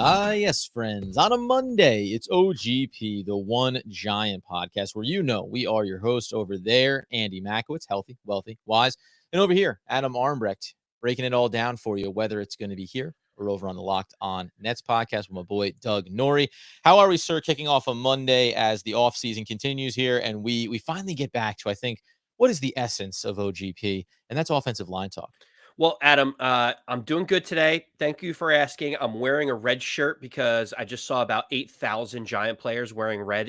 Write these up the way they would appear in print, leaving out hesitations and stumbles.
Yes, friends. On a Monday, it's OGP, the One Giant podcast, where we are your hosts over there, Andy Makowitz, healthy, wealthy, wise, and over here, Adam Armbrecht, breaking it all down for you, whether it's going to be here or over on the Locked On Nets podcast with my boy Doug Norrie. How are we, sir? Kicking off on Monday as the offseason continues here, and we finally get back to, I think, what is the essence of OGP, and that's offensive line talk. Well, Adam, I'm doing good today. Thank you for asking. I'm wearing a red shirt because I just saw about 8,000 Giant players wearing red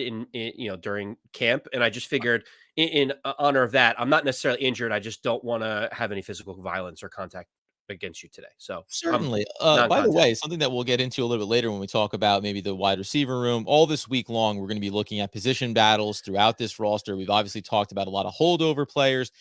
during camp, and I just figured in honor of that, I'm not necessarily injured. I just don't want to have any physical violence or contact against you today. So I'm Certainly. By the non-contact. way, something that we'll get into a little bit later when we talk about maybe the wide receiver room. All this week long, we're going to be looking at position battles throughout this roster. We've obviously talked about a lot of holdover players,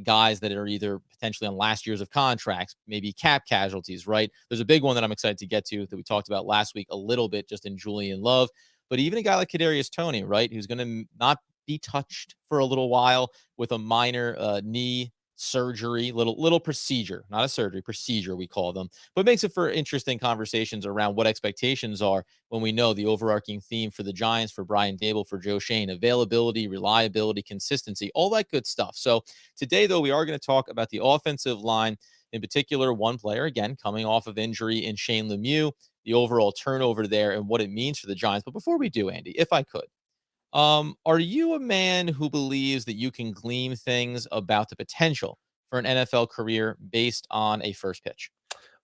guys that are either potentially on last years of contracts, maybe cap casualties, right? There's a big one that I'm excited to get to that we talked about last week a little bit just in Julian Love. But even a guy like Kadarius Toney, right, who's going to not be touched for a little while with a minor knee surgery, little procedure, not a surgery, procedure we call them, but makes it for interesting conversations around what expectations are when we know the overarching theme for the Giants, for Brian Dable, for Joe Schoen: availability, reliability, consistency, all that good stuff. So today, though, we are going to talk about the offensive line, in particular, one player, again, coming off of injury in Shane Lemieux, the overall turnover there and what it means for the Giants. But before we do, Andy, if I could, are you a man who believes that you can glean things about the potential for an NFL career based on a first pitch?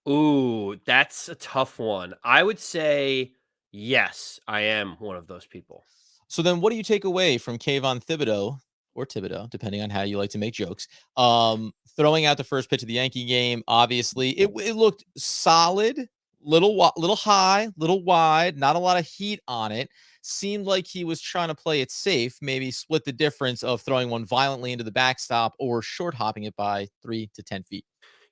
Ooh, that's a tough one. I would say yes, I am one of those people. So then what do you take away from Kayvon Thibodeau or Thibodeau, depending on how you like to make jokes, throwing out the first pitch of the Yankee game? Obviously, it looked solid, little high, little wide, not a lot of heat on it. Seemed like he was trying to play it safe, maybe split the difference of throwing one violently into the backstop or short hopping it by 3 to 10 feet.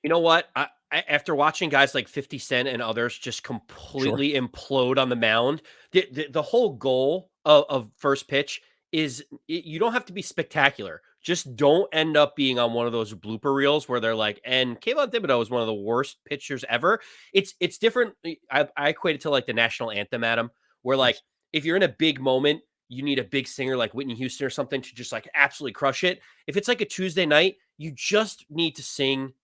You know what? After watching guys like 50 Cent and others just Sure. completely implode on the mound, the whole goal of first pitch is you don't have to be spectacular. Just don't end up being on one of those blooper reels where they're like, and Kayvon Thibodeau is one of the worst pitchers ever. It's different. I equate it to like the national anthem, Adam, where like Yes. if you're in a big moment, you need a big singer like Whitney Houston or something to just like absolutely crush it. If it's like a Tuesday night, you just need to sing,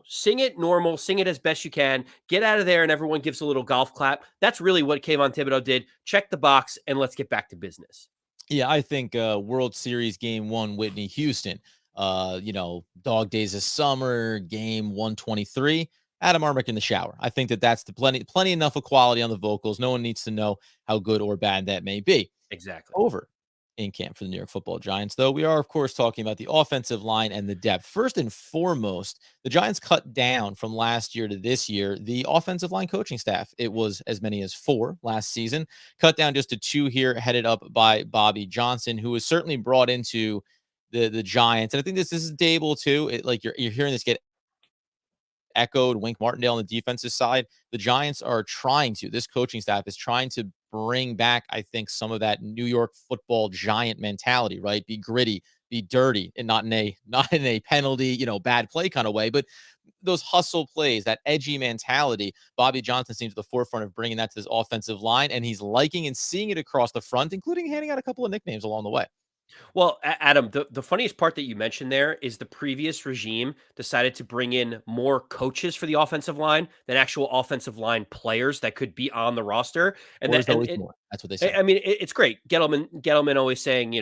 sing it normal, sing it as best you can, get out of there, and everyone gives a little golf clap. That's really what Kayvon Thibodeau did. Check the box, and let's get back to business. Yeah, I think World Series game 1, Whitney Houston, Dog Days of Summer, game 123, Adam Armick in the shower. I think that's the plenty enough of quality on the vocals. No one needs to know how good or bad that may be. Exactly. Over in camp for the New York Football Giants, though, we are, of course, talking about the offensive line and the depth. First and foremost, the Giants cut down from last year to this year the offensive line coaching staff. It was as many as 4 last season, cut down just to 2 here, headed up by Bobby Johnson, who was certainly brought into the Giants. And I think this is Dable too. Like you're hearing this get echoed. Wink Martindale on the defensive side. The Giants are trying to, this coaching staff is trying to bring back, I think, some of that New York Football Giant mentality, right? Be gritty, be dirty, and not in a penalty, bad play kind of way, but those hustle plays, that edgy mentality. Bobby Johnson seems at the forefront of bringing that to this offensive line, and he's liking and seeing it across the front, including handing out a couple of nicknames along the way. Well, Adam, the funniest part that you mentioned there is the previous regime decided to bring in more coaches for the offensive line than actual offensive line players that could be on the roster, and Or that is always more. That's what they say. I mean, it's great. Gettleman always saying,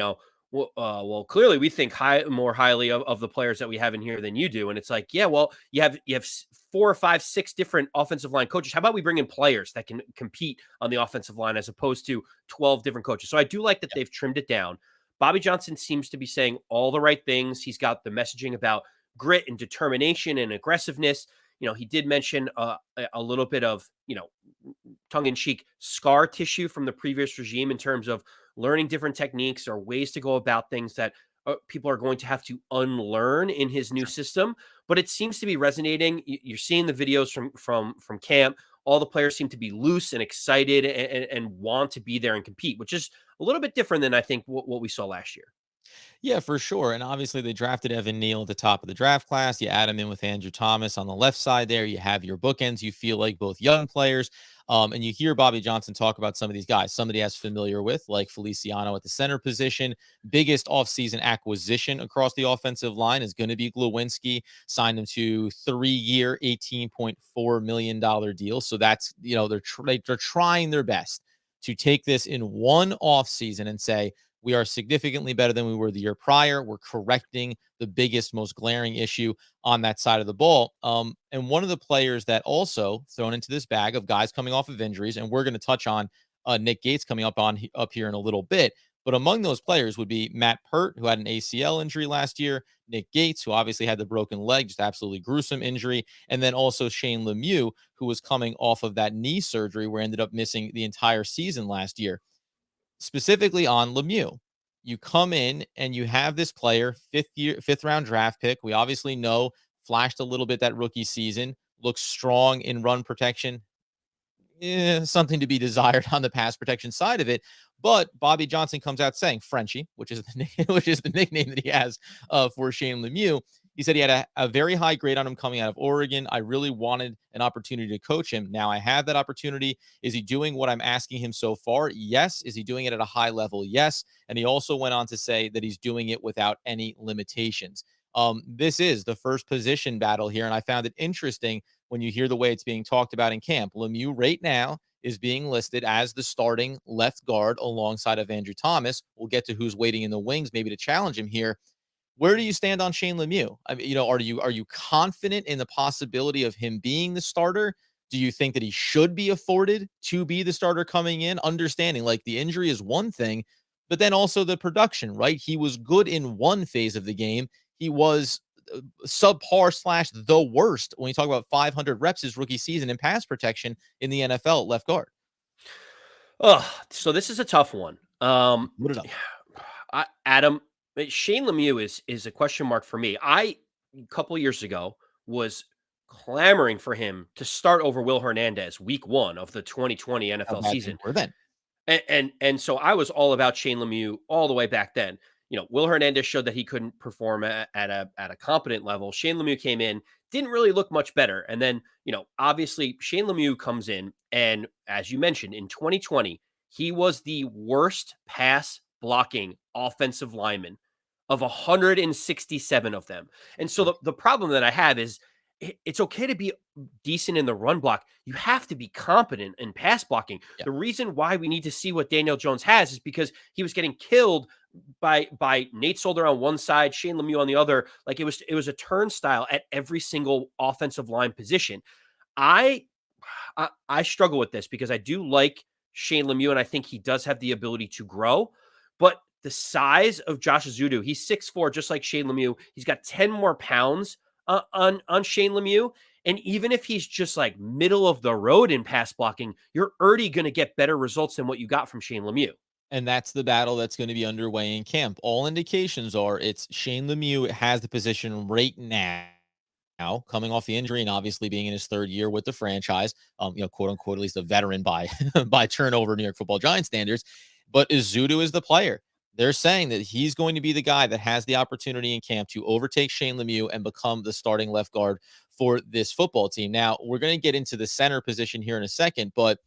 well, clearly we think more highly of the players that we have in here than you do, and it's like, yeah, well, you have 4 or 5, 6 different offensive line coaches. How about we bring in players that can compete on the offensive line as opposed to 12 different coaches? So I do like that they've trimmed it down. Bobby Johnson seems to be saying all the right things. He's got the messaging about grit and determination and aggressiveness. He did mention a little bit of, tongue in cheek scar tissue from the previous regime in terms of learning different techniques or ways to go about things that people are going to have to unlearn in his new system. But it seems to be resonating. You're seeing the videos from camp. All the players seem to be loose and excited and want to be there and compete, which is a little bit different than I think what we saw last year. Yeah, for sure. And obviously, they drafted Evan Neal at the top of the draft class. You add him in with Andrew Thomas on the left side there. You have your bookends. You feel like both young players. And you hear Bobby Johnson talk about some of these guys, somebody has familiar with, like Feliciano at the center position. Biggest offseason acquisition across the offensive line is going to be Glowinski. Signed him to 3-year, $18.4 million deal. So that's, they're trying their best to take this in one offseason and say, we are significantly better than we were the year prior. We're correcting the biggest, most glaring issue on that side of the ball. And one of the players that also thrown into this bag of guys coming off of injuries, and we're going to touch on Nick Gates coming up here in a little bit. But among those players would be Matt Pert, who had an ACL injury last year, Nick Gates, who obviously had the broken leg, just absolutely gruesome injury, and then also Shane Lemieux, who was coming off of that knee surgery where he ended up missing the entire season last year. Specifically on Lemieux, you come in and you have this player, fifth round draft pick. We obviously know flashed a little bit that rookie season, looks strong in run protection, something to be desired on the pass protection side of it. But Bobby Johnson comes out saying Frenchie, which is the nickname that he has for Shane Lemieux. He said he had a very high grade on him coming out of Oregon. I really wanted an opportunity to coach him. Now I have that opportunity. Is he doing what I'm asking him so far? Yes. Is he doing it at a high level? Yes. And he also went on to say that he's doing it without any limitations. This is the first position battle here, and I found it interesting when you hear the way it's being talked about in camp. Lemieux right now is being listed as the starting left guard alongside of Andrew Thomas. We'll get to who's waiting in the wings, maybe to challenge him here. Where do you stand on Shane Lemieux? I mean, are you confident in the possibility of him being the starter? Do you think that he should be afforded to be the starter coming in? Understanding like the injury is one thing, but then also the production, right? He was good in one phase of the game. He was subpar slash the worst when you talk about 500 reps his rookie season in pass protection in the NFL at left guard. Oh, so this is a tough one. Put it up. Adam, Shane Lemieux is a question mark for me. A couple years ago was clamoring for him to start over Will Hernandez week 1 of the 2020 How NFL bad things season. were then. And so I was all about Shane Lemieux all the way back then. Will Hernandez showed that he couldn't perform at a competent level. Shane Lemieux came in, didn't really look much better. And then, obviously Shane Lemieux comes in, and as you mentioned, in 2020, he was the worst pass blocking offensive lineman of 167 of them. And so the problem that I have is it's okay to be decent in the run block. You have to be competent in pass blocking. Yeah. The reason why we need to see what Daniel Jones has is because he was getting killed by Nate Solder on one side, Shane Lemieux on the other. Like it was a turnstile at every single offensive line position. I struggle with this because I do like Shane Lemieux and I think he does have the ability to grow, but the size of Josh Ezeudu, he's 6'4", just like Shane Lemieux. He's got 10 more pounds on Shane Lemieux. And even if he's just like middle of the road in pass blocking, you're already going to get better results than what you got from Shane Lemieux. And that's the battle that's going to be underway in camp. All indications are it's Shane Lemieux has the position right now, coming off the injury and obviously being in his 3rd year with the franchise, quote unquote, at least a veteran by by turnover New York Football Giants standards. But Ezeudu is the player. They're saying that he's going to be the guy that has the opportunity in camp to overtake Shane Lemieux and become the starting left guard for this football team. Now, we're going to get into the center position here in a second, but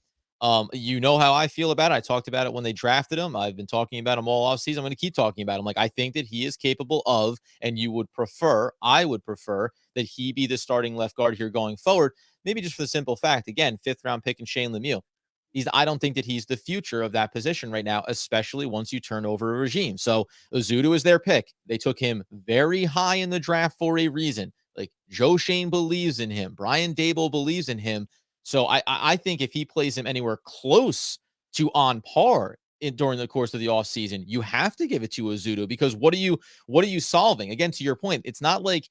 you know how I feel about it. I talked about it when they drafted him. I've been talking about him all offseason. I'm going to keep talking about him. Like, I think that he is capable of, and I would prefer that he be the starting left guard here going forward. Maybe just for the simple fact, again, 5th round pick in Shane Lemieux. I don't think that he's the future of that position right now, especially once you turn over a regime. So Ezeudu is their pick. They took him very high in the draft for a reason. Like Joe Schoen believes in him. Brian Dable believes in him. So I think if he plays him anywhere close to on par during the course of the offseason, you have to give it to Ezeudu because what are you solving? Again, to your point, it's not like,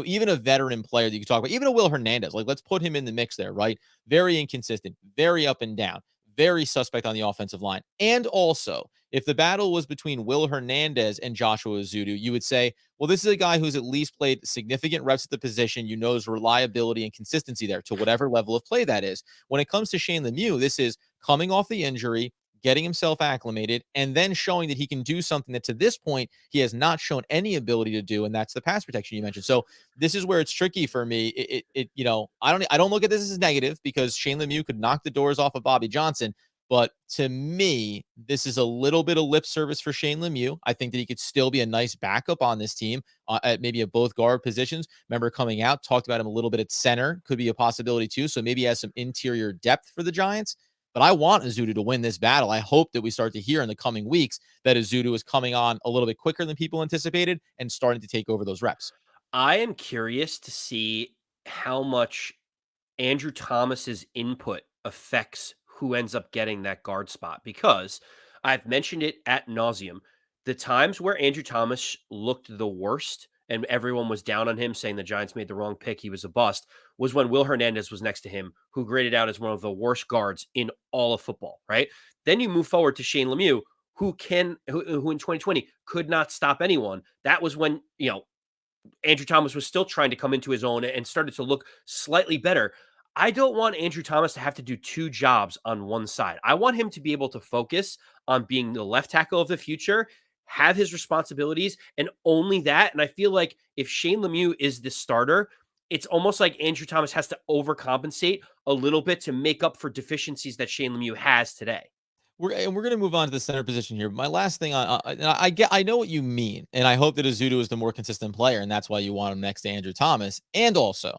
even a veteran player that you can talk about, even a Will Hernandez, like let's put him in the mix there, right? Very inconsistent, very up and down, very suspect on the offensive line. And also, if the battle was between Will Hernandez and Joshua Ezeudu, you would say, well, this is a guy who's at least played significant reps at the position. There's reliability and consistency there to whatever level of play that is. When it comes to Shane Lemieux, this is coming off the injury, getting himself acclimated, and then showing that he can do something that to this point he has not shown any ability to do, and that's the pass protection you mentioned. So this is where it's tricky for me. I don't look at this as negative because Shane Lemieux could knock the doors off of Bobby Johnson. But to me, this is a little bit of lip service for Shane Lemieux. I think that he could still be a nice backup on this team at both guard positions. Remember coming out, talked about him a little bit at center, could be a possibility too. So maybe he has some interior depth for the Giants. But I want Ezeudu to win this battle. I hope that we start to hear in the coming weeks that Ezeudu is coming on a little bit quicker than people anticipated and starting to take over those reps. I am curious to see how much Andrew Thomas's input affects who ends up getting that guard spot, because I've mentioned it at nauseum. The times where Andrew Thomas looked the worst and everyone was down on him saying the Giants made the wrong pick, he was a bust, was when Will Hernandez was next to him, who graded out as one of the worst guards in all of football, right? Then you move forward to Shane Lemieux, who in 2020 could not stop anyone. That was when, Andrew Thomas was still trying to come into his own and started to look slightly better. I don't want Andrew Thomas to have to do two jobs on one side. I want him to be able to focus on being the left tackle of the future, have his responsibilities, and only that. And I feel like if Shane Lemieux is the starter, it's almost like Andrew Thomas has to overcompensate a little bit to make up for deficiencies that Shane Lemieux has today. We're going to move on to the center position here. My last thing I know what you mean, and I hope that Ezeudu is the more consistent player, and that's why you want him next to Andrew Thomas. And also,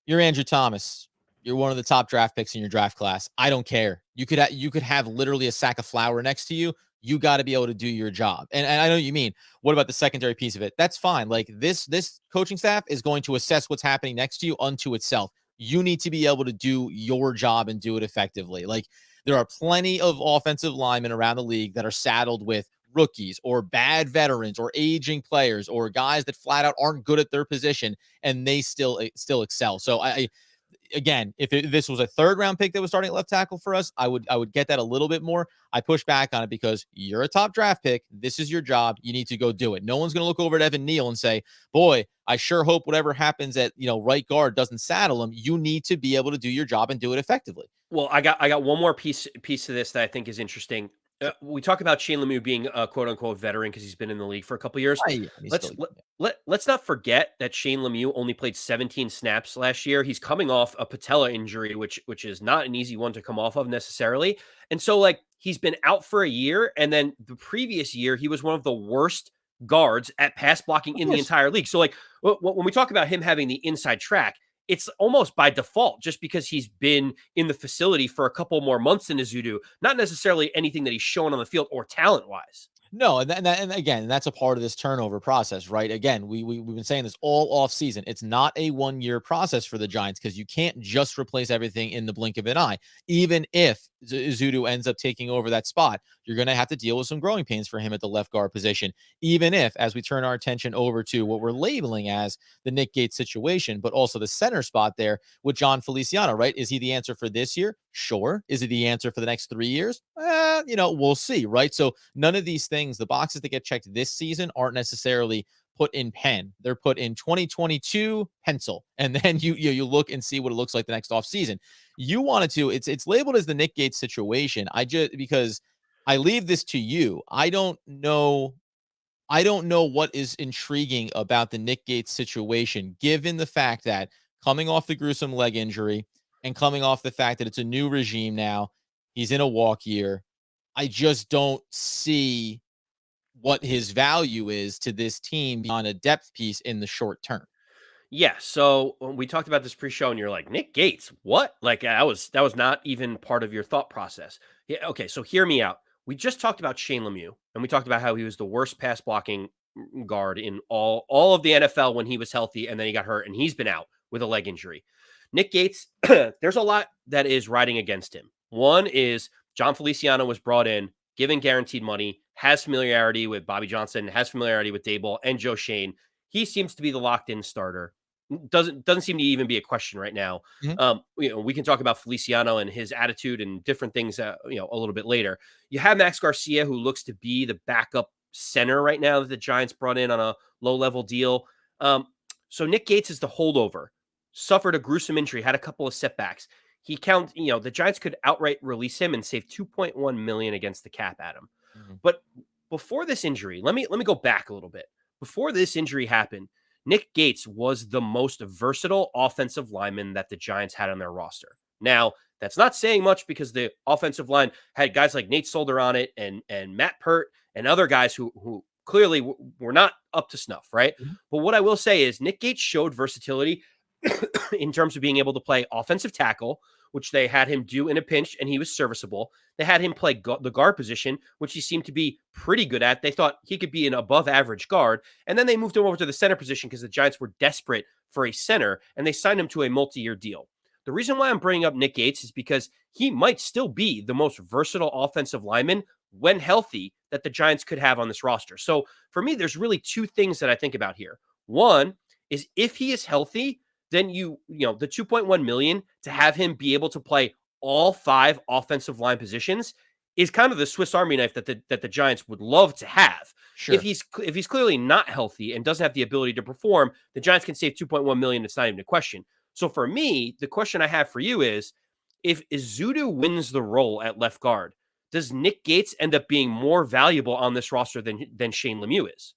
you're Andrew Thomas. You're one of the top draft picks in your draft class. I don't care. You could have literally a sack of flour next to you. You got to be able to do your job. And I know what you mean. What about the secondary piece of it? That's fine. Like this coaching staff is going to assess what's happening next to you unto itself. You need to be able to do your job and do it effectively. Like there are plenty of offensive linemen around the league that are saddled with rookies or bad veterans or aging players or guys that flat out aren't good at their position and they still excel. So I again, if this was a third round pick that was starting at left tackle for us, I would get that a little bit more. I push back on it because you're a top draft pick. This is your job. You need to go do it. No one's going to look over at Evan Neal and say, "Boy, I sure hope whatever happens at right guard doesn't saddle him." You need to be able to do your job and do it effectively. Well, I got one more piece to this that I think is interesting. We talk about Shane Lemieux being a quote unquote veteran because he's been in the league for a couple years. Yeah, he's Let's still let's not forget that Shane Lemieux only played 17 snaps last year. He's coming off a patella injury, which is not an easy one to come off of necessarily. And so like he's been out for a year, and then the previous year he was one of the worst guards at pass blocking of in the course. entire league. So like when we talk about him having the inside track, it's almost by default just because he's been in the facility for a couple more months than Ezeudu, not necessarily anything that he's shown on the field or talent wise. No, and again, that's a part of this turnover process, right? Again, we've been saying this all off season. It's not a 1 year process for the Giants because you can't just replace everything in the blink of an eye. Even if Ezeudu ends up taking over that spot, you're going to have to deal with some growing pains for him at the left guard position. Even if, as we turn our attention over to what we're labeling as the Nick Gates situation, but also the center spot there with John Feliciano, right? Is he the answer for this year? Sure. Is he the answer for the next 3 years? We'll see, right? So none of these things, the boxes that get checked this season aren't necessarily put in pen. They're put in 2022 pencil. And then you look and see what it looks like the next off season. You wanted to, it's labeled as the Nick Gates situation. Because I leave this to you. I don't know what is intriguing about the Nick Gates situation, given the fact that coming off the gruesome leg injury and coming off the fact that it's a new regime now, he's in a walk year. I just don't see what his value is to this team beyond a depth piece in the short term. Yeah, so when we talked about this pre-show, and you're like, Nick Gates, what? Like that was not even part of your thought process. Yeah, okay, so hear me out. We just talked about Shane Lemieux, and we talked about how he was the worst pass blocking guard in all of the NFL when he was healthy, and then he got hurt, and he's been out with a leg injury. Nick Gates, there's a lot that is riding against him. One is John Feliciano was brought in, given guaranteed money, has familiarity with Bobby Johnson, has familiarity with Dable and Joe Schoen. He seems to be the locked in starter. Doesn't seem to even be a question right now. Mhm. We can talk about Feliciano and his attitude and different things, a little bit later. You have Max Garcia, who looks to be the backup center right now that the Giants brought in on a low level deal. So Nick Gates is the holdover. Suffered a gruesome injury, had a couple of setbacks. the Giants could outright release him and save 2.1 million against the cap, Adam. Mhm. But before this injury, let me go back a little bit. Before this injury happened, Nick Gates was the most versatile offensive lineman that the Giants had on their roster. Now, that's not saying much because the offensive line had guys like Nate Solder on it and Matt Pert and other guys who clearly were not up to snuff, right? Mhm. But what I will say is Nick Gates showed versatility in terms of being able to play offensive tackle, which they had him do in a pinch, and he was serviceable. They had him play the guard position, which he seemed to be pretty good at. They thought he could be an above average guard. And then they moved him over to the center position because the Giants were desperate for a center, and they signed him to a multi year deal. The reason why I'm bringing up Nick Gates is because he might still be the most versatile offensive lineman when healthy that the Giants could have on this roster. So for me, there's really two things that I think about here. One is if he is healthy, then the 2.1 million to have him be able to play all 5 offensive line positions is kind of the Swiss Army knife that the Giants would love to have. If Sure. he's clearly not healthy and doesn't have the ability to perform, the Giants can save 2.1 million. It's not even a question. So for me, the question I have for you is if Ezeudu wins the role at left guard, does Nick Gates end up being more valuable on this roster than Shane Lemieux is?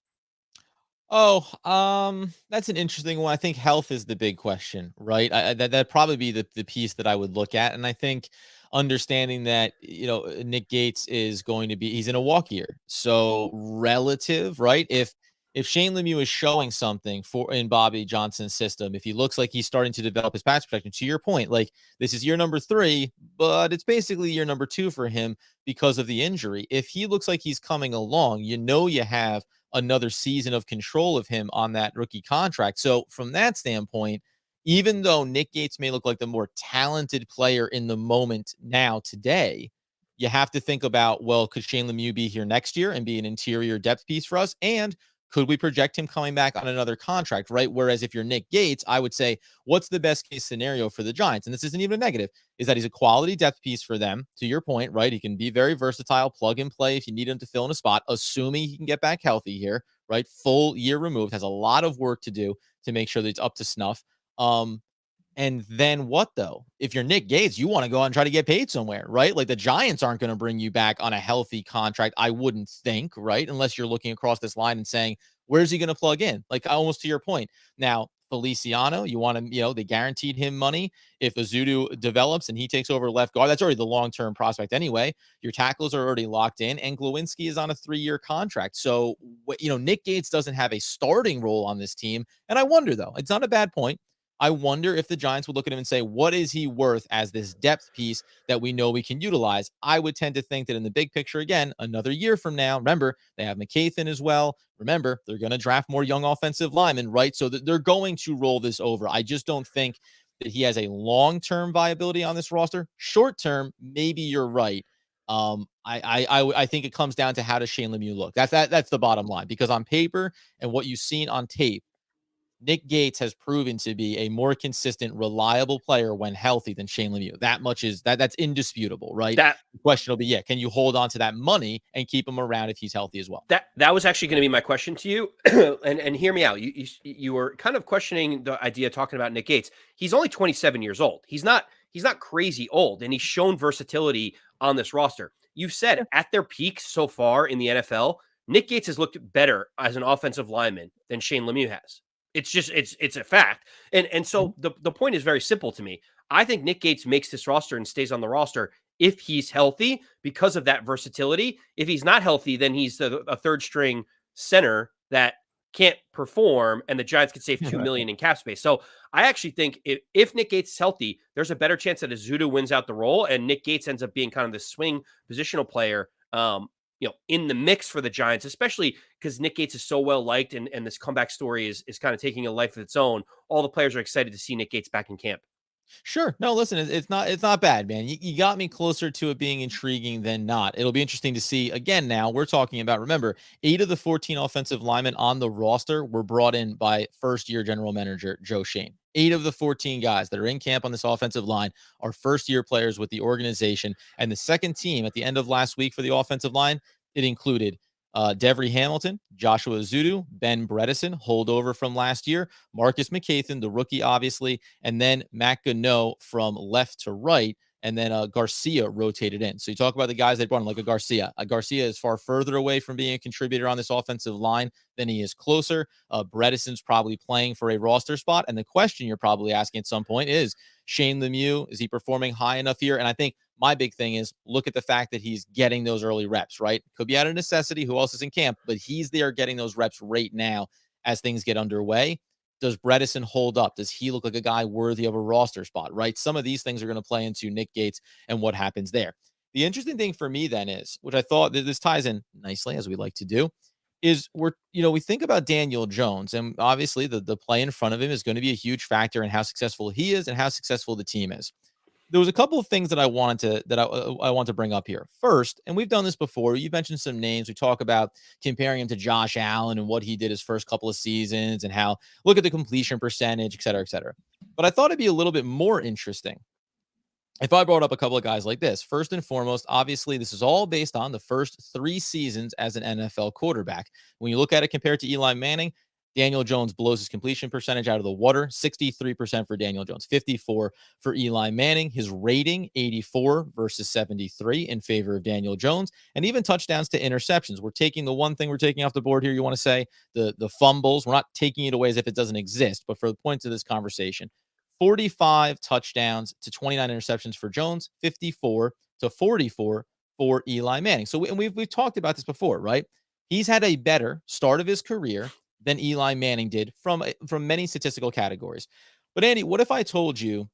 Oh, that's an interesting one. I think health is the big question, right? That'd probably be the piece that I would look at, and I think understanding that Nick Gates is going to be he's in a walk year, so relative, right? If Shane Lemieux is showing something for in Bobby Johnson's system, if he looks like he's starting to develop his pass protection, to your point, like this is year number 3, but it's basically year number 2 for him because of the injury. If he looks like he's coming along, you have another season of control of him on that rookie contract. So from that standpoint, even though Nick Gates may look like the more talented player in the moment now today, you have to think about, well, could Shane Lemieux be here next year and be an interior depth piece for us? And could we project him coming back on another contract, right? Whereas if you're Nick Gates, I would say, what's the best case scenario for the Giants? And this isn't even a negative, is that he's a quality depth piece for them, to your point, right? He can be very versatile, plug and play if you need him to fill in a spot, assuming he can get back healthy here, right? Full year removed, has a lot of work to do to make sure that it's up to snuff. Um, and then what though? If you're Nick Gates, you want to go out and try to get paid somewhere, right? Like the Giants aren't going to bring you back on a healthy contract, I wouldn't think, right? Unless you're looking across this line and saying, where's he going to plug in? Like almost to your point. Now, Feliciano, you want to, they guaranteed him money. If Ezeudu develops and he takes over left guard, that's already the long-term prospect anyway. Your tackles are already locked in, and Glowinski is on a 3-year contract. So, Nick Gates doesn't have a starting role on this team. And I wonder, though, it's not a bad point. I wonder if the Giants would look at him and say, what is he worth as this depth piece that we know we can utilize? I would tend to think that in the big picture, again, another year from now, remember, they have McCathan as well. Remember, they're going to draft more young offensive linemen, right? So that they're going to roll this over. I just don't think that he has a long-term viability on this roster. Short-term, maybe you're right. I think it comes down to how does Shane Lemieux look. That's the bottom line, because on paper and what you've seen on tape, Nick Gates has proven to be a more consistent, reliable player when healthy than Shane Lemieux. That much is that's indisputable, right? That The question will be, can you hold on to that money and keep him around if he's healthy as well? that was actually going to be my question to you, and hear me out. You were kind of questioning the idea talking about Nick Gates. He's only 27 years old. He's not crazy old, and he's shown versatility on this roster. You've said Yeah. at their peak so far in the NFL, Nick Gates has looked better as an offensive lineman than Shane Lemieux has. It's a fact, and Mhm. so the point is very simple to me. I think Nick Gates makes this roster and stays on the roster if he's healthy because of that versatility. If he's not healthy, then he's a third string center that can't perform, and the Giants could save 2 million in cap space. So I actually think if Nick Gates is healthy, there's a better chance that Ezeudu wins out the role, and Nick Gates ends up being kind of the swing positional player. In the mix for the Giants, especially because Nick Gates is so well liked, and this comeback story is kind of taking a life of its own. All the players are excited to see Nick Gates back in camp. Sure. No, listen, it's not bad, man. You got me closer to it being intriguing than not. It'll be interesting to see. Again, now we're talking about, remember, 8 of the 14 offensive linemen on the roster were brought in by first-year general manager Joe Schoen. 8 of the 14 guys that are in camp on this offensive line are first-year players with the organization. And the second team at the end of last week for the offensive line, it included Devery Hamilton, Joshua Ezeudu, Ben Bredesen, holdover from last year, Marcus McCathan, the rookie, obviously, and then Matt Gano from left to right, and then Garcia rotated in. So you talk about the guys they brought in, like a Garcia. Garcia is far further away from being a contributor on this offensive line than he is closer. Bredesen's probably playing for a roster spot, and the question you're probably asking at some point is, Shane Lemieux, is he performing high enough here? And I think my big thing is look at the fact that he's getting those early reps, right? Could be out of necessity. Who else is in camp? But he's there getting those reps right now as things get underway. Does Bredesen hold up? Does he look like a guy worthy of a roster spot, right? Some of these things are going to play into Nick Gates and what happens there. The interesting thing for me then is, which I thought that this ties in nicely as we like to do, is we think about Daniel Jones, and obviously the play in front of him is going to be a huge factor in how successful he is and how successful the team is. There was a couple of things that I want to bring up here. First, and we've done this before. You've mentioned some names. We talk about comparing him to Josh Allen and what he did his first couple of seasons and how look at the completion percentage, et cetera, et cetera. But I thought it'd be a little bit more interesting if I brought up a couple of guys like this. First and foremost, obviously, this is all based on the first 3 seasons as an NFL quarterback. When you look at it compared to Eli Manning, Daniel Jones blows his completion percentage out of the water. 63% for Daniel Jones, 54 for Eli Manning. His rating, 84 versus 73 in favor of Daniel Jones. And even touchdowns to interceptions. We're taking the one thing we're taking off the board here, you want to say, the fumbles. We're not taking it away as if it doesn't exist. But for the points of this conversation, 45 touchdowns to 29 interceptions for Jones, 54 to 44 for Eli Manning. So we've talked about this before, right? He's had a better start of his career than Eli Manning did from many statistical categories. But Andy, what if I told you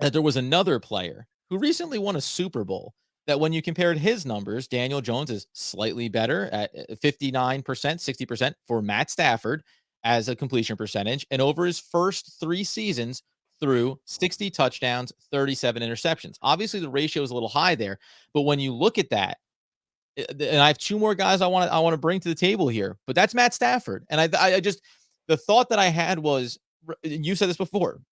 that there was another player who recently won a Super Bowl that when you compared his numbers, Daniel Jones is slightly better at 59%, 60% for Matt Stafford as a completion percentage. And over his first 3 seasons, through 60 touchdowns, 37 interceptions. Obviously, the ratio is a little high there. But when you look at that, and I have 2 more guys I want to bring to the table here, but that's Matt Stafford. And I just the thought that I had was, you said this before,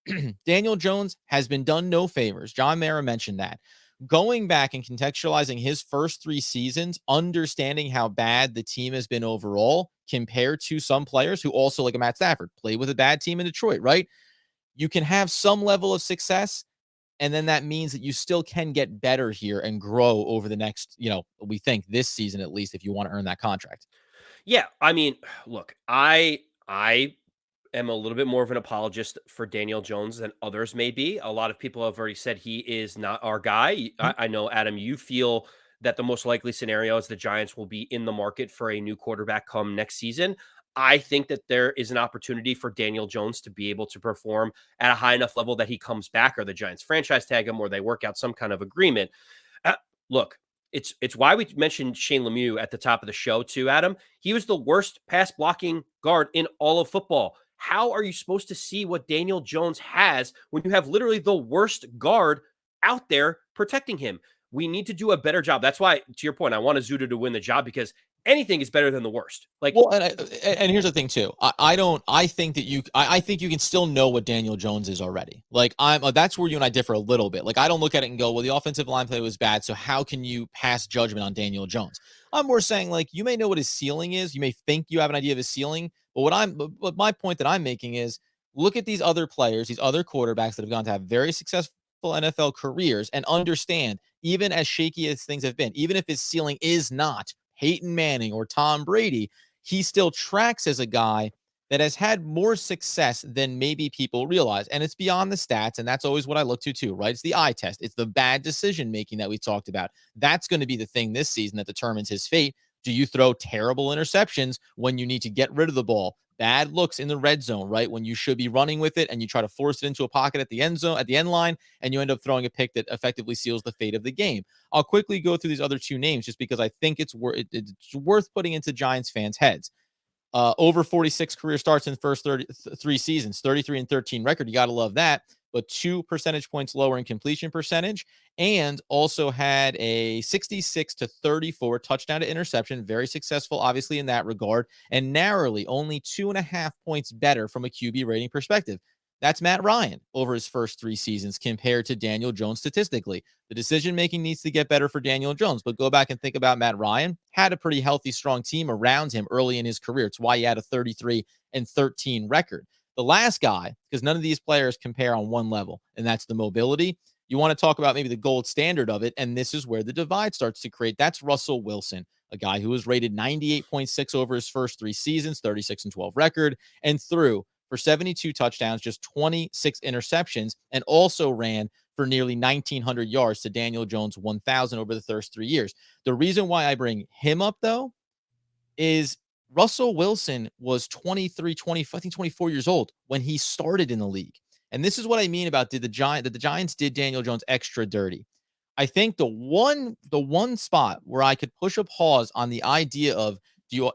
Daniel Jones has been done no favors. John Mara mentioned that. Going back and contextualizing his first 3 seasons, understanding how bad the team has been overall compared to some players who also, like a Matt Stafford, played with a bad team in Detroit, right? You can have some level of success, and then that means that you still can get better here and grow over the next, we think this season at least, if you want to earn that contract. Yeah, I mean, look, I am a little bit more of an apologist for Daniel Jones than others may be. A lot of people have already said he is not our guy. Mhm. I know, Adam, you feel that the most likely scenario is the Giants will be in the market for a new quarterback come next season. I think that there is an opportunity for Daniel Jones to be able to perform at a high enough level that he comes back, or the Giants franchise tag him, or they work out some kind of agreement. Uh, Look, it's why we mentioned Shane Lemieux at the top of the show too, Adam. He was the worst pass blocking guard in all of football. How are you supposed to see what Daniel Jones has when you have literally the worst guard out there protecting him? We need to do a better job. That's why, to your point, I want Ezeudu to win the job, because anything is better than the worst. Like, Well, and here's the thing too. I think that I think you can still know what Daniel Jones is already. Like that's where you and I differ a little bit. Like I don't look at it and go, well, the offensive line play was bad, so how can you pass judgment on Daniel Jones? I'm more saying, like, you may know what his ceiling is. You may think you have an idea of his ceiling, but but my point that I'm making is look at these other players, these other quarterbacks that have gone to have very successful NFL careers, and understand, even as shaky as things have been, even if his ceiling is not Peyton Manning or Tom Brady, he still tracks as a guy that has had more success than maybe people realize. And it's beyond the stats. And that's always what I look to too, right? It's the eye test. It's the bad decision making that we talked about. That's going to be the thing this season that determines his fate. Do you throw terrible interceptions when you need to get rid of the ball? Bad looks in the red zone, right? When you should be running with it and you try to force it into a pocket at the end zone, at the end line, and you end up throwing a pick that effectively seals the fate of the game. I'll quickly go through these other 2 names just because I think it's worth putting into Giants fans' heads. Over 46 career starts in the first 3 seasons, 33 and 13 record. You got to love that. But 2 percentage points lower in completion percentage, and also had a 66 to 34 touchdown to interception. Very successful, obviously, in that regard, and narrowly only 2.5 points better from a QB rating perspective. That's Matt Ryan over his first 3 seasons compared to Daniel Jones statistically. The decision making needs to get better for Daniel Jones, but go back and think about Matt Ryan. Had a pretty healthy, strong team around him early in his career. It's why he had a 33-13 record. The last guy, because none of these players compare on one level, and that's the mobility. You want to talk about maybe the gold standard of it, and this is where the divide starts to create. That's Russell Wilson, a guy who was rated 98.6 over his first 3 seasons, 36-12 record, and threw for 72 touchdowns, just 26 interceptions, and also ran for nearly 1,900 yards to Daniel Jones' 1,000 over the first 3 years. The reason why I bring him up, though, is Russell Wilson was 23, 20, I think 24 years old when he started in the league. And this is what I mean about the Giants did Daniel Jones extra dirty. I think the one spot where I could push a pause on the idea of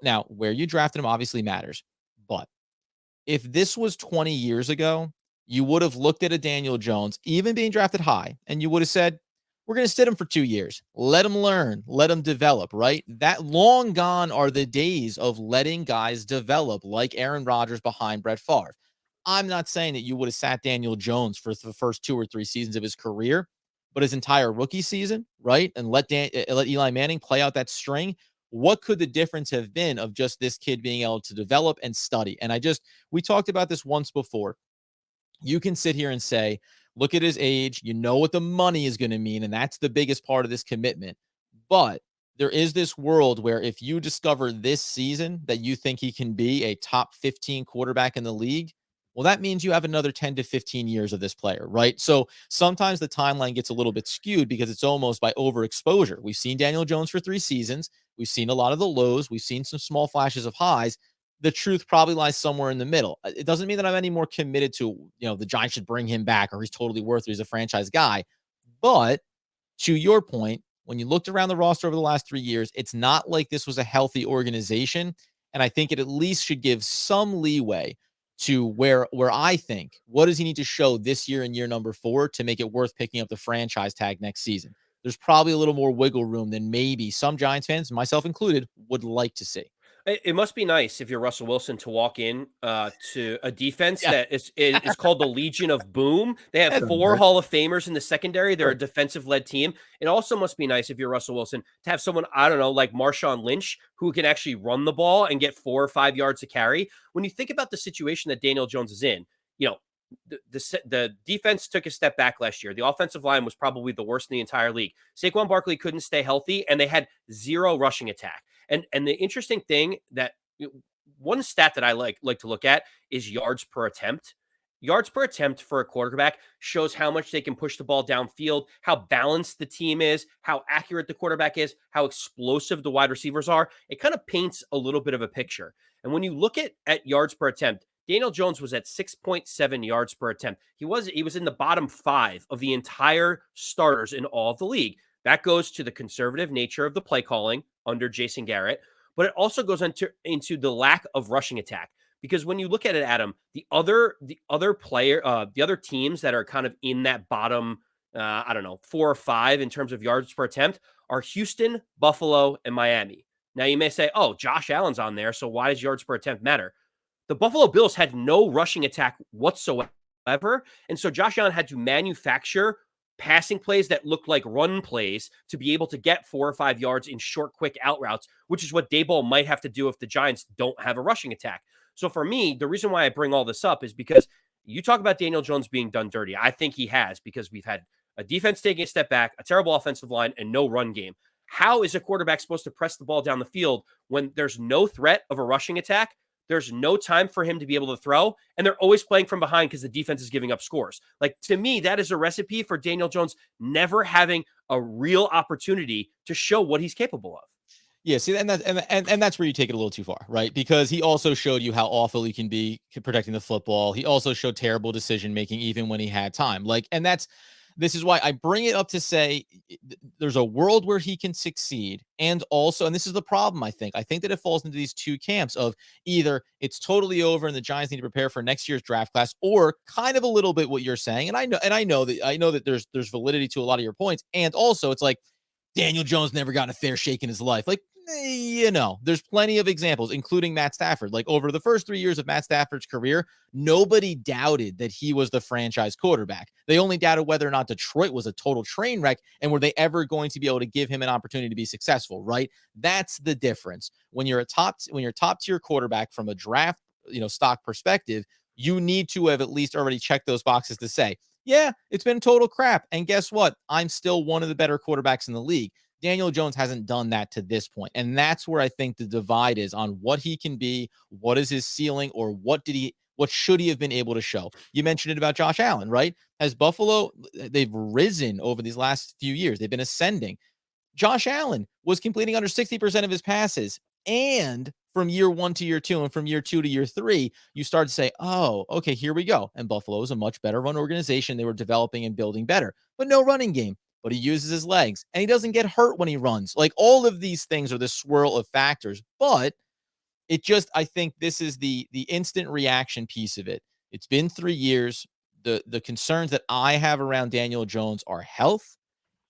now where you drafted him obviously matters, but if this was 20 years ago, you would have looked at a Daniel Jones, even being drafted high, and you would have said, we're going to sit him for 2 years. Let him learn. Let him develop, right? That long gone are the days of letting guys develop like Aaron Rodgers behind Brett Favre. I'm not saying that you would have sat Daniel Jones for the first 2 or 3 seasons of his career, but his entire rookie season, right? And let Eli Manning play out that string. What could the difference have been of just this kid being able to develop and study? And we talked about this once before. You can sit here and say, look at his age. You know what the money is going to mean. And that's the biggest part of this commitment. But there is this world where if you discover this season that you think he can be a top 15 quarterback in the league, well, that means you have another 10 to 15 years of this player, right? So sometimes the timeline gets a little bit skewed because it's almost by overexposure. We've seen Daniel Jones for 3 seasons. We've seen a lot of the lows. We've seen some small flashes of highs. The truth probably lies somewhere in the middle. It doesn't mean that I'm any more committed to, the Giants should bring him back or he's totally worth it. He's a franchise guy. But to your point, when you looked around the roster over the last 3 years, it's not like this was a healthy organization. And I think it at least should give some leeway to where I think, what does he need to show this year in year number 4 to make it worth picking up the franchise tag next season? There's probably a little more wiggle room than maybe some Giants fans, myself included, would like to see. It must be nice if you're Russell Wilson to walk in to a defense Yeah. that is called the Legion of Boom. They have That doesn't 4 hurt. Hall of Famers in the secondary. They're a Sure. defensive-led team. It also must be nice if you're Russell Wilson to have someone, I don't know, like Marshawn Lynch, who can actually run the ball and get 4 or 5 yards to carry. When you think about the situation that Daniel Jones is in, the defense took a step back last year. The offensive line was probably the worst in the entire league. Saquon Barkley couldn't stay healthy, and they had 0 rushing attack. And the interesting thing that one stat that I like to look at is yards per attempt. Yards per attempt for a quarterback shows how much they can push the ball downfield, how balanced the team is, how accurate the quarterback is, how explosive the wide receivers are. It kind of paints a little bit of a picture. And when you look at yards per attempt, Daniel Jones was at 6.7 yards per attempt. He was in the bottom 5 of the entire starters in all of the league. That goes to the conservative nature of the play calling under Jason Garrett, but it also goes into the lack of rushing attack. Because when you look at it, Adam, the other teams that are kind of in that bottom, 4 or 5 in terms of yards per attempt are Houston, Buffalo, and Miami. Now you may say, oh, Josh Allen's on there, so why does yards per attempt matter? The Buffalo Bills had no rushing attack whatsoever, and so Josh Allen had to manufacture passing plays that looked like run plays to be able to get 4 or 5 yards in short, quick out routes, which is what Daboll might have to do if the Giants don't have a rushing attack. So for me, the reason why I bring all this up is because you talk about Daniel Jones being done dirty. I think he has, because we've had a defense taking a step back, a terrible offensive line, and no run game. How is a quarterback supposed to press the ball down the field when there's no threat of a rushing attack? There's no time for him to be able to throw, and they're always playing from behind because the defense is giving up scores. Like, to me, that is a recipe for Daniel Jones never having a real opportunity to show what he's capable of. Yeah, see, and that's where you take it a little too far, right? Because he also showed you how awful he can be protecting the football. He also showed terrible decision making even when he had time. This is why I bring it up to say there's a world where he can succeed. And also, and this is the problem, I think that it falls into these two camps of either it's totally over and the Giants need to prepare for next year's draft class, or kind of a little bit what you're saying. And I know that there's validity to a lot of your points. And also it's like, Daniel Jones never got a fair shake in his life. Like, there's plenty of examples, including Matt Stafford. Like, over the first 3 years of Matt Stafford's career, nobody doubted that he was the franchise quarterback. They only doubted whether or not Detroit was a total train wreck and were they ever going to be able to give him an opportunity to be successful, right? That's the difference. When you're top tier quarterback from a draft, stock perspective, you need to have at least already checked those boxes to say, yeah, it's been total crap. And guess what? I'm still one of the better quarterbacks in the league. Daniel Jones hasn't done that to this point. And that's where I think the divide is on what he can be, what is his ceiling, or what should he have been able to show? You mentioned it about Josh Allen, right? Has Buffalo, they've risen over these last few years. They've been ascending. Josh Allen was completing under 60% of his passes. And from year 1 to year 2 and from year 2 to year 3, you start to say, oh, okay, here we go. And Buffalo is a much better run organization. They were developing and building better, but no running game. But he uses his legs and he doesn't get hurt when he runs. Like, all of these things are the swirl of factors. But I think this is the instant reaction piece of it. It's been 3 years. The concerns that I have around Daniel Jones are health,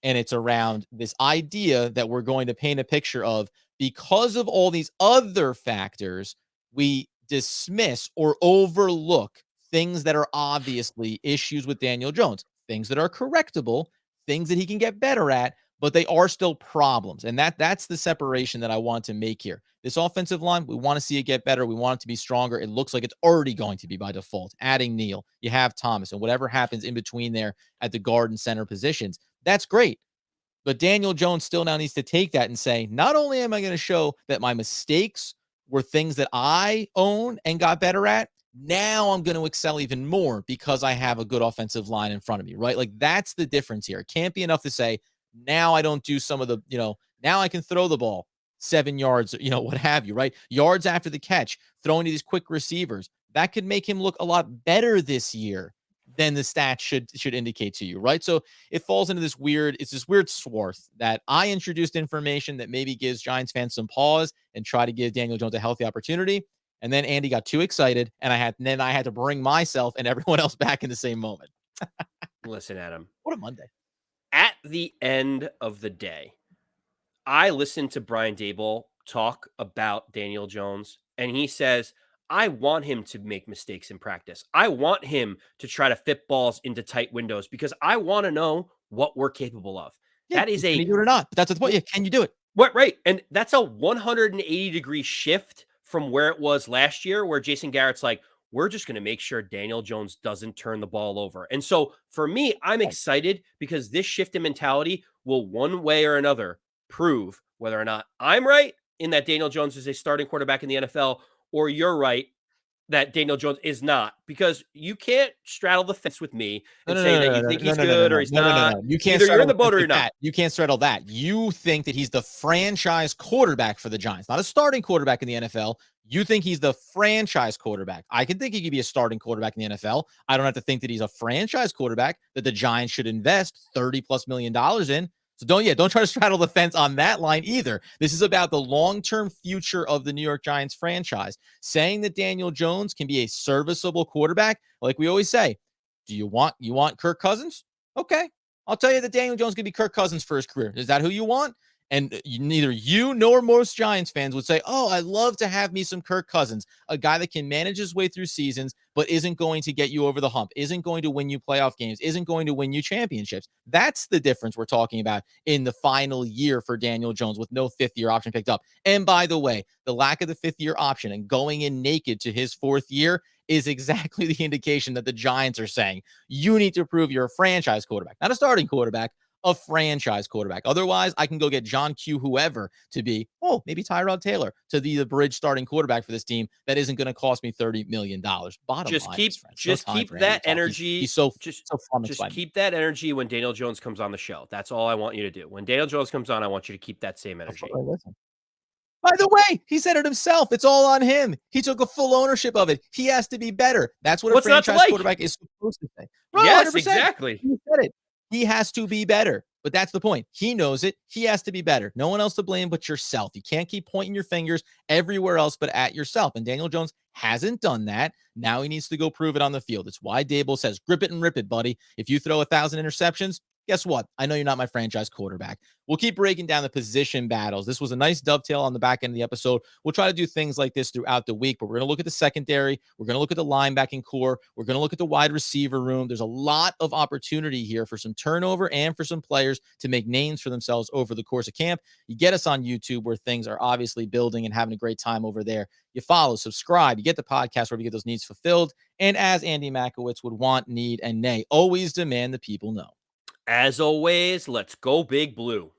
and it's around this idea that we're going to paint a picture of, because of all these other factors, we dismiss or overlook things that are obviously issues with Daniel Jones, things that are correctable, things that he can get better at, but they are still problems. And that's the separation that I want to make here. This offensive line, we want to see it get better. We want it to be stronger. It looks like it's already going to be by default. Adding Neal, you have Thomas, and whatever happens in between there at the guard and center positions, that's great. But Daniel Jones still now needs to take that and say, not only am I going to show that my mistakes were things that I own and got better at, now I'm going to excel even more because I have a good offensive line in front of me, right? Like, that's the difference here. It can't be enough to say, now I don't do some of the, now I can throw the ball 7 yards, what have you, right? Yards after the catch, throwing to these quick receivers. That could make him look a lot better this year than the stats should indicate to you, right? So it falls into this weird swath that I introduced information that maybe gives Giants fans some pause and try to give Daniel Jones a healthy opportunity. And then Andy got too excited, and then I had to bring myself and everyone else back in the same moment. Listen, Adam. What a Monday. At the end of the day, I listened to Brian Daboll talk about Daniel Jones, and he says, I want him to make mistakes in practice. I want him to try to fit balls into tight windows because I want to know what we're capable of. Yeah, that is can you do it or not? But that's the point. Yeah, can you do it? What, right. And that's a 180-degree shift from where it was last year, where Jason Garrett's like, we're just going to make sure Daniel Jones doesn't turn the ball over. And so for me, I'm excited because this shift in mentality will one way or another prove whether or not I'm right in that Daniel Jones is a starting quarterback in the NFL, or you're right that Daniel Jones is not, because you can't straddle the fence with me and say that you think he's good or he's not. You can't. Either you're in the boat or you're not. You can't straddle that. You think that he's the franchise quarterback for the Giants, not a starting quarterback in the NFL. You think he's the franchise quarterback. I can think he could be a starting quarterback in the NFL. I don't have to think that he's a franchise quarterback that the Giants should invest $30+ million in. So don't try to straddle the fence on that line either. This is about the long-term future of the New York Giants franchise. Saying that Daniel Jones can be a serviceable quarterback, like we always say, do you want Kirk Cousins? Okay. I'll tell you that Daniel Jones can be Kirk Cousins for his career. Is that who you want? And neither you nor most Giants fans would say, oh, I'd love to have me some Kirk Cousins, a guy that can manage his way through seasons, but isn't going to get you over the hump, isn't going to win you playoff games, isn't going to win you championships. That's the difference we're talking about in the final year for Daniel Jones with no fifth-year option picked up. And by the way, the lack of the fifth-year option and going in naked to his fourth year is exactly the indication that the Giants are saying, you need to prove you're a franchise quarterback, not a starting quarterback, a franchise quarterback. Otherwise, I can go get John Q, whoever, to be, maybe Tyrod Taylor, to be the bridge starting quarterback for this team that isn't going to cost me $30 million. Bottom line, just keep that energy. He's so flummoxed just keep that energy when Daniel Jones comes on the show. That's all I want you to do. When Daniel Jones comes on, I want you to keep that same energy. By the way, he said it himself. It's all on him. He took a full ownership of it. He has to be better. That's what a franchise quarterback is supposed to say. Yes, 100%. Exactly. He said it. He has to be better. But that's the point. He knows it. He has to be better. No one else to blame but yourself. You can't keep pointing your fingers everywhere else but at yourself. And Daniel Jones hasn't done that. Now he needs to go prove it on the field. It's why Daboll says, grip it and rip it, buddy. If you throw 1,000 interceptions, guess what? I know you're not my franchise quarterback. We'll keep breaking down the position battles. This was a nice dovetail on the back end of the episode. We'll try to do things like this throughout the week, but we're going to look at the secondary. We're going to look at the linebacking core. We're going to look at the wide receiver room. There's a lot of opportunity here for some turnover and for some players to make names for themselves over the course of camp. You get us on YouTube where things are obviously building and having a great time over there. You follow, subscribe, you get the podcast where we get those needs fulfilled. And as Andy Makowitz would want, need, and nay, always demand the people know. As always, let's go Big Blue.